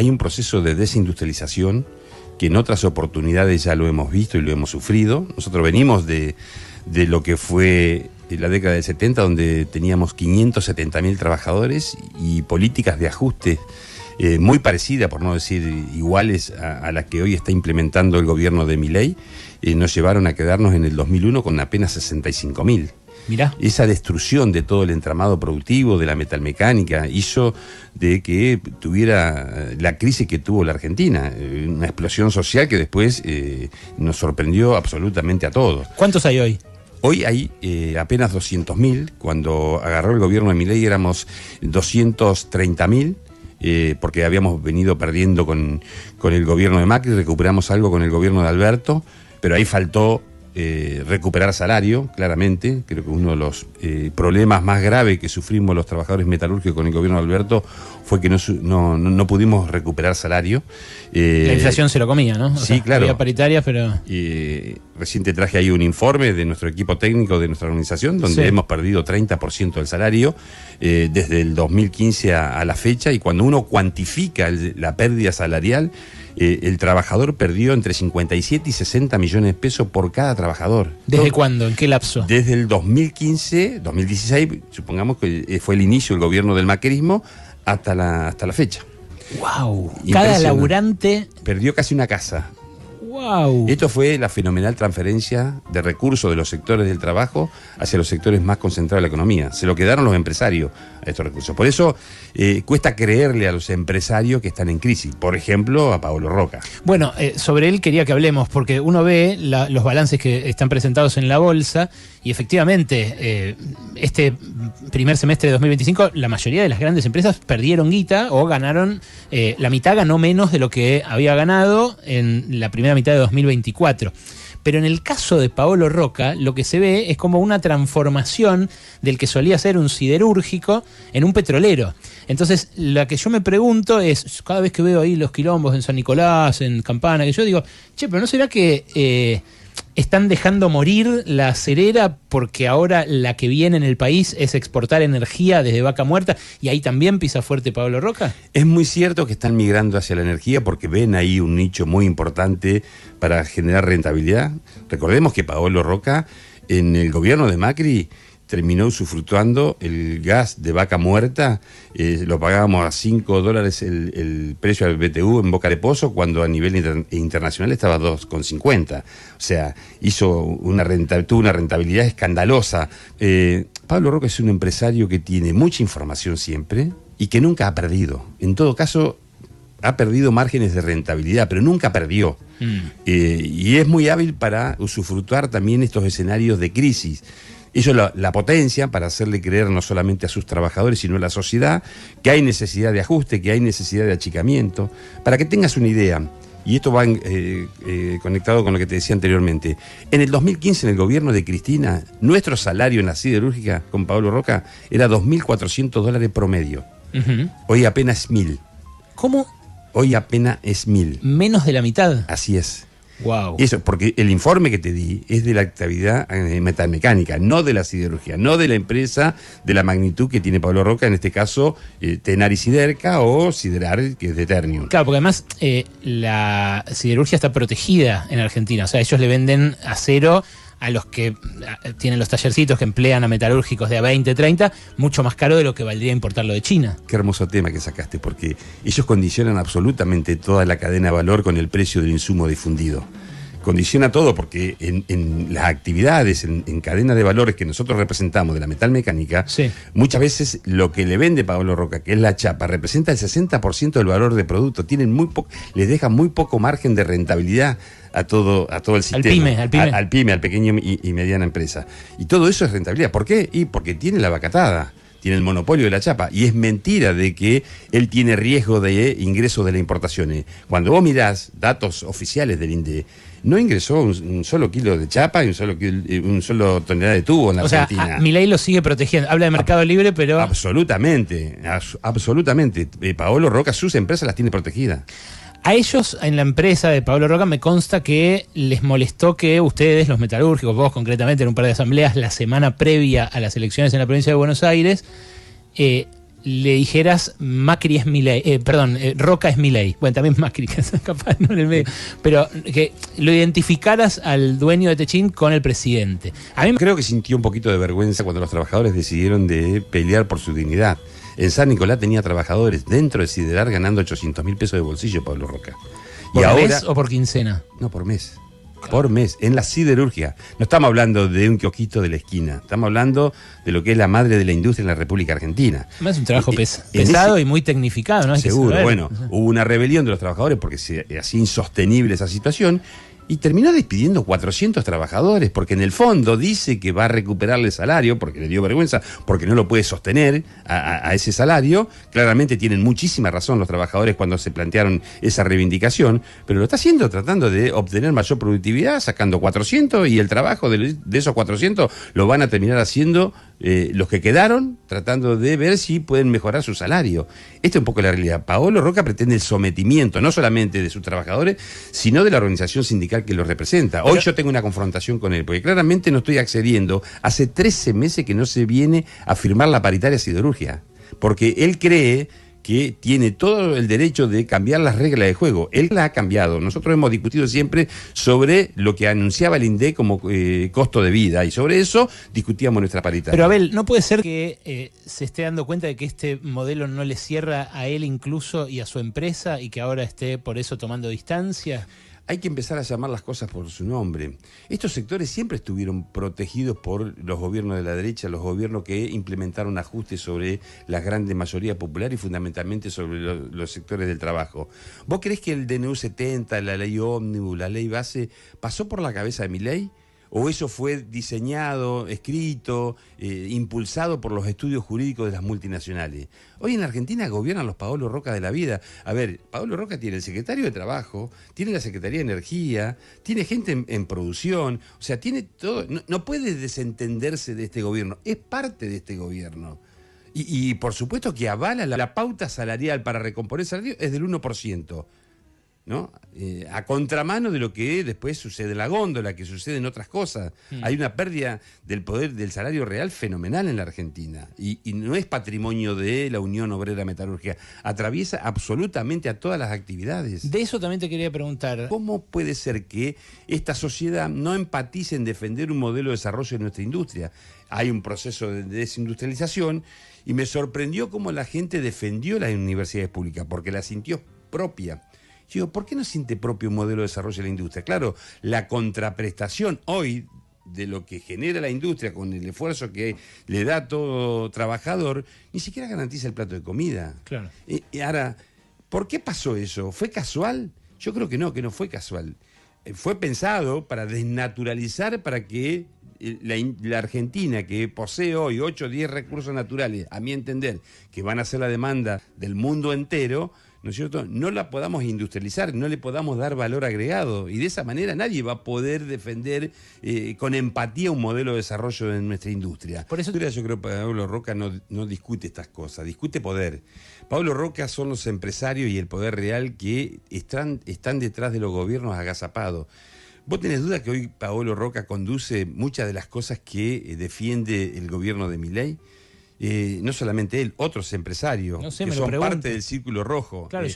hay un proceso de desindustrialización que en otras oportunidades ya lo hemos visto y lo hemos sufrido. Nosotros venimos de lo que fue la década del 70, donde teníamos 570.000 trabajadores y políticas de ajuste muy parecidas, por no decir iguales, a las que hoy está implementando el gobierno de Milei. Nos llevaron a quedarnos en el 2001 con apenas 65.000. Mirá. Esa destrucción de todo el entramado productivo, de la metalmecánica, hizo de que tuviera la crisis que tuvo la Argentina, una explosión social que después nos sorprendió absolutamente a todos. ¿Cuántos hay hoy? Hoy hay apenas 200.000. Cuando agarró el gobierno de Milei éramos 230.000. Porque habíamos venido perdiendo con el gobierno de Macri, recuperamos algo con el gobierno de Alberto, pero ahí faltó recuperar salario, claramente. Creo que uno de los problemas más graves que sufrimos los trabajadores metalúrgicos con el gobierno de Alberto fue que no pudimos recuperar salario. La inflación se lo comía, ¿no? Sí, claro. Había paritarias, pero... Recién te traje ahí un informe de nuestro equipo técnico de nuestra organización, donde hemos perdido 30% del salario desde el 2015 a la fecha, y cuando uno cuantifica la pérdida salarial, el trabajador perdió entre 57 y 60 millones de pesos por cada trabajador. ¿Desde cuándo? ¿En qué lapso? Desde el 2015, 2016, supongamos que fue el inicio del gobierno del macrismo, hasta la fecha. ¡Wow! Cada laburante... perdió casi una casa. ¡Wow! Esto fue la fenomenal transferencia de recursos de los sectores del trabajo hacia los sectores más concentrados de la economía. Se lo quedaron los empresarios a estos recursos. Por eso cuesta creerle a los empresarios que están en crisis. Por ejemplo, a Paolo Roca. Bueno, sobre él quería que hablemos, porque uno ve los balances que están presentados en la bolsa y efectivamente este primer semestre de 2025 la mayoría de las grandes empresas perdieron guita o ganaron, la mitad ganó menos de lo que había ganado en la primera mitad de 2024. Pero en el caso de Paolo Roca, lo que se ve es como una transformación del que solía ser un siderúrgico en un petrolero. Entonces, la que yo me pregunto es, cada vez que veo ahí los quilombos en San Nicolás, en Campana, que yo digo, che, pero ¿no será que están dejando morir la acerera porque ahora la que viene en el país es exportar energía desde Vaca Muerta y ahí también pisa fuerte Paolo Roca? Es muy cierto que están migrando hacia la energía porque ven ahí un nicho muy importante para generar rentabilidad. Recordemos que Paolo Roca en el gobierno de Macri terminó usufructuando el gas de Vaca Muerta, lo pagábamos a $5 el precio del BTU en Boca de Pozo, cuando a nivel internacional estaba a 2,50. O sea, tuvo una rentabilidad escandalosa. Paolo Roca es un empresario que tiene mucha información siempre y que nunca ha perdido. En todo caso, ha perdido márgenes de rentabilidad, pero nunca perdió. Y es muy hábil para usufructuar también estos escenarios de crisis. Ellos la potencian para hacerle creer no solamente a sus trabajadores, sino a la sociedad, que hay necesidad de ajuste, que hay necesidad de achicamiento. Para que tengas una idea, y esto va conectado con lo que te decía anteriormente, en el 2015, en el gobierno de Cristina, nuestro salario en la siderúrgica con Paolo Roca era $2.400 promedio. Hoy apenas 1.000. ¿Cómo? Hoy apenas es 1.000. Menos de la mitad. Así es. Wow. Eso, porque el informe que te di es de la actividad metalmecánica, no de la siderurgia, no de la empresa de la magnitud que tiene Paolo Roca, en este caso Tenaris Siderca o Siderar, que es de Ternium. Claro, porque además la siderurgia está protegida en Argentina, o sea, ellos le venden acero a los que tienen los tallercitos que emplean a metalúrgicos de a 20, 30, mucho más caro de lo que valdría importarlo de China. Qué hermoso tema que sacaste, porque ellos condicionan absolutamente toda la cadena de valor con el precio del insumo difundido. Condiciona todo porque en las actividades, en cadena de valores que nosotros representamos de la metalmecánica, muchas veces lo que le vende Paolo Roca, que es la chapa, representa el 60% del valor de producto. Les deja muy poco margen de rentabilidad a todo el sistema. Al pyme, al pequeño y mediana empresa. Y todo eso es rentabilidad. ¿Por qué? Y porque tiene la vacatada. Tiene el monopolio de la chapa, y es mentira de que él tiene riesgo de ingreso de las importaciones. Cuando vos mirás datos oficiales del INDE, no ingresó un solo kilo de chapa y un solo tonelada de tubo en la Argentina. O sea, Milei lo sigue protegiendo. Habla de mercado libre, pero... Absolutamente. Paolo Roca, sus empresas las tiene protegidas. A ellos, en la empresa de Paolo Roca, me consta que les molestó que ustedes, los metalúrgicos, vos concretamente en un par de asambleas, la semana previa a las elecciones en la provincia de Buenos Aires, le dijeras Macri es Milei, Roca es Milei, bueno, también Macri, que es capaz no en el medio, pero que lo identificaras al dueño de Techín con el presidente. A mí creo que sintió un poquito de vergüenza cuando los trabajadores decidieron de pelear por su dignidad. En San Nicolás tenía trabajadores dentro de Siderar ganando 800.000 pesos de bolsillo, Pablo Roca. ¿Por mes o por quincena? No, por mes. Por mes, en la siderurgia. No estamos hablando de un kiosquito de la esquina, estamos hablando de lo que es la madre de la industria en la República Argentina. Además es un trabajo pesado y muy tecnificado, ¿no? Seguro, bueno, hubo una rebelión de los trabajadores porque se hacía insostenible esa situación y terminó despidiendo 400 trabajadores porque en el fondo dice que va a recuperarle el salario porque le dio vergüenza, porque no lo puede sostener a ese salario. Claramente tienen muchísima razón los trabajadores cuando se plantearon esa reivindicación, pero lo está haciendo tratando de obtener mayor productividad, sacando 400 y el trabajo de esos 400 lo van a terminar haciendo los que quedaron, tratando de ver si pueden mejorar su salario. Esta es un poco la realidad. Paolo Roca pretende el sometimiento, no solamente de sus trabajadores, sino de la organización sindical que los representa. Hoy yo tengo una confrontación con él, porque claramente no estoy accediendo. Hace 13 meses que no se viene a firmar la paritaria siderurgia, porque él cree que tiene todo el derecho de cambiar las reglas de juego. Él la ha cambiado. Nosotros hemos discutido siempre sobre lo que anunciaba el INDEC como costo de vida, y sobre eso discutíamos nuestra paritaria. Pero Abel, ¿no puede ser que se esté dando cuenta de que este modelo no le cierra a él incluso y a su empresa y que ahora esté por eso tomando distancia? Hay que empezar a llamar las cosas por su nombre. Estos sectores siempre estuvieron protegidos por los gobiernos de la derecha, los gobiernos que implementaron ajustes sobre la grande mayoría popular y fundamentalmente sobre los sectores del trabajo. ¿Vos creés que el DNU 70, la ley ómnibus, la ley base, pasó por la cabeza de Milei? ¿O eso fue diseñado, escrito, impulsado por los estudios jurídicos de las multinacionales? Hoy en Argentina gobiernan los Paolo Roca de la vida. A ver, Paolo Roca tiene el secretario de Trabajo, tiene la Secretaría de Energía, tiene gente en producción, o sea, tiene todo. No puede desentenderse de este gobierno, es parte de este gobierno. Y por supuesto que avala la pauta salarial para recomponer el salario es del 1%. ¿No? A contramano de lo que después sucede en la góndola, que sucede en otras cosas. Hay una pérdida del poder del salario real fenomenal en la Argentina y no es patrimonio de la Unión Obrera Metalúrgica, atraviesa absolutamente a todas las actividades. De eso también te quería preguntar. ¿Cómo puede ser que esta sociedad no empatice en defender un modelo de desarrollo de nuestra industria? Hay un proceso de desindustrialización y me sorprendió cómo la gente defendió las universidades públicas porque la sintió propia. Yo digo, ¿por qué no siente propio un modelo de desarrollo de la industria? Claro, la contraprestación hoy de lo que genera la industria con el esfuerzo que le da todo trabajador, ni siquiera garantiza el plato de comida. Claro. Ahora, ¿por qué pasó eso? ¿Fue casual? Yo creo que no fue casual. Fue pensado para desnaturalizar, para que la Argentina, que posee hoy 8 o 10 recursos naturales, a mi entender, que van a ser la demanda del mundo entero, ¿no es cierto?, no la podamos industrializar, no le podamos dar valor agregado, y de esa manera nadie va a poder defender con empatía un modelo de desarrollo de nuestra industria. Por eso yo creo que Paolo Roca no discute estas cosas, discute poder. Paolo Roca son los empresarios y el poder real que están detrás de los gobiernos agazapados. ¿Vos tenés duda que hoy Paolo Roca conduce muchas de las cosas que defiende el gobierno de Milei? No solamente él, otros empresarios que son parte del Círculo Rojo. Claro,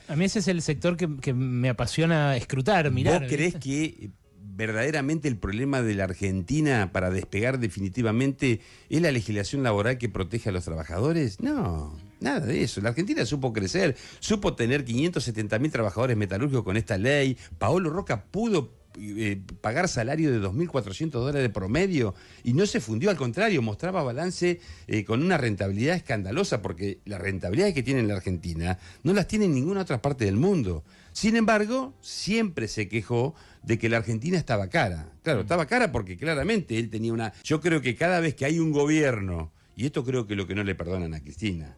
a mí ese es el sector que me apasiona escrutar, mirar. ¿Vos creés que verdaderamente el problema de la Argentina para despegar definitivamente es la legislación laboral que protege a los trabajadores? No, nada de eso. La Argentina supo crecer, supo tener 570.000 trabajadores metalúrgicos con esta ley. Paolo Roca pudo pagar salario de $2.400 promedio y no se fundió, al contrario, mostraba balance con una rentabilidad escandalosa, porque las rentabilidades que tiene en la Argentina no las tiene en ninguna otra parte del mundo. Sin embargo, siempre se quejó de que la Argentina estaba cara. Claro, estaba cara porque claramente él tenía una... Yo creo que cada vez que hay un gobierno, y esto creo que es lo que no le perdonan a Cristina,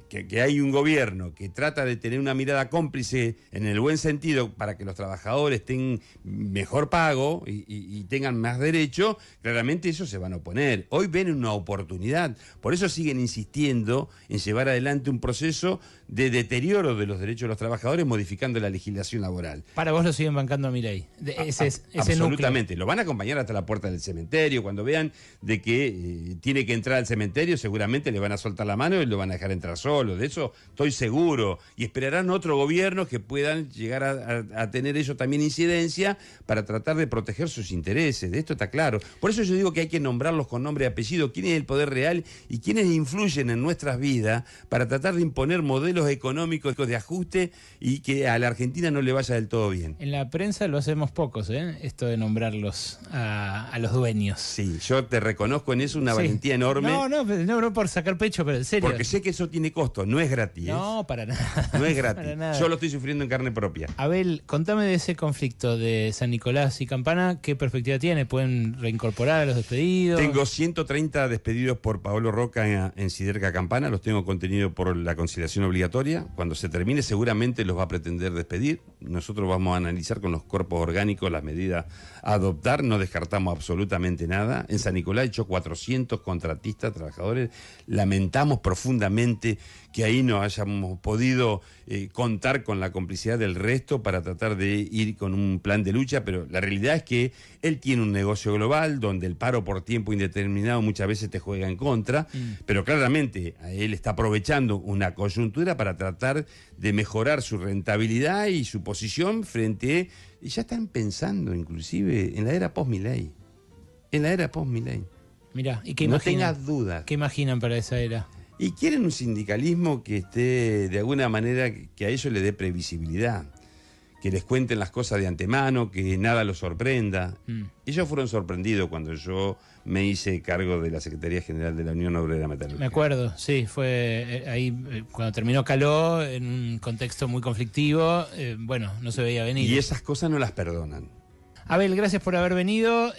que hay un gobierno que trata de tener una mirada cómplice en el buen sentido para que los trabajadores tengan mejor pago y tengan más derecho, claramente ellos se van a oponer. Hoy ven una oportunidad, por eso siguen insistiendo en llevar adelante un proceso de deterioro de los derechos de los trabajadores modificando la legislación laboral. Para vos lo siguen bancando a Milei. Ese absolutamente, núcleo. Lo van a acompañar hasta la puerta del cementerio. Cuando vean de que tiene que entrar al cementerio, seguramente le van a soltar la mano y lo van a dejar entrar solo. De eso estoy seguro. Y esperarán otro gobierno que puedan llegar a tener ellos también incidencia para tratar de proteger sus intereses. De esto está claro. Por eso yo digo que hay que nombrarlos con nombre y apellido. ¿Quién es el poder real y quiénes influyen en nuestras vidas para tratar de imponer modelos económicos de ajuste y que a la Argentina no le vaya del todo bien? En la prensa lo hacemos pocos, esto de nombrarlos a los dueños. Sí, yo te reconozco en eso una valentía enorme. No por sacar pecho, pero en serio. Porque sé que eso tiene costo, no es gratis. No, para nada. No es gratis. Para nada. Yo lo estoy sufriendo en carne propia. Abel, contame de ese conflicto de San Nicolás y Campana, ¿qué perspectiva tiene? ¿Pueden reincorporar a los despedidos? Tengo 130 despedidos por Paolo Roca en Siderca Campana, los tengo contenidos por la conciliación obligatoria. Cuando se termine seguramente los va a pretender despedir. Nosotros vamos a analizar con los cuerpos orgánicos las medidas a adoptar, no descartamos absolutamente nada. En San Nicolás he hecho 400 contratistas, trabajadores. Lamentamos profundamente que ahí no hayamos podido contar con la complicidad del resto para tratar de ir con un plan de lucha, pero la realidad es que él tiene un negocio global donde el paro por tiempo indeterminado muchas veces te juega en contra, pero claramente él está aprovechando una coyuntura para tratar de mejorar su rentabilidad y su posición frente, y ya están pensando inclusive en la era post-Milei. En la era post-Milei. Mirá, ¿y qué no imaginan? tengas dudas. ¿Qué imaginan para esa era? Y quieren un sindicalismo que esté de alguna manera que a ellos le dé previsibilidad, que les cuenten las cosas de antemano, que nada los sorprenda. Ellos fueron sorprendidos cuando yo me hice cargo de la Secretaría General de la Unión Obrera Metalúrgica. Me acuerdo, sí, fue ahí cuando terminó Caló, en un contexto muy conflictivo, no se veía venir. Y esas cosas no las perdonan. Abel, gracias por haber venido.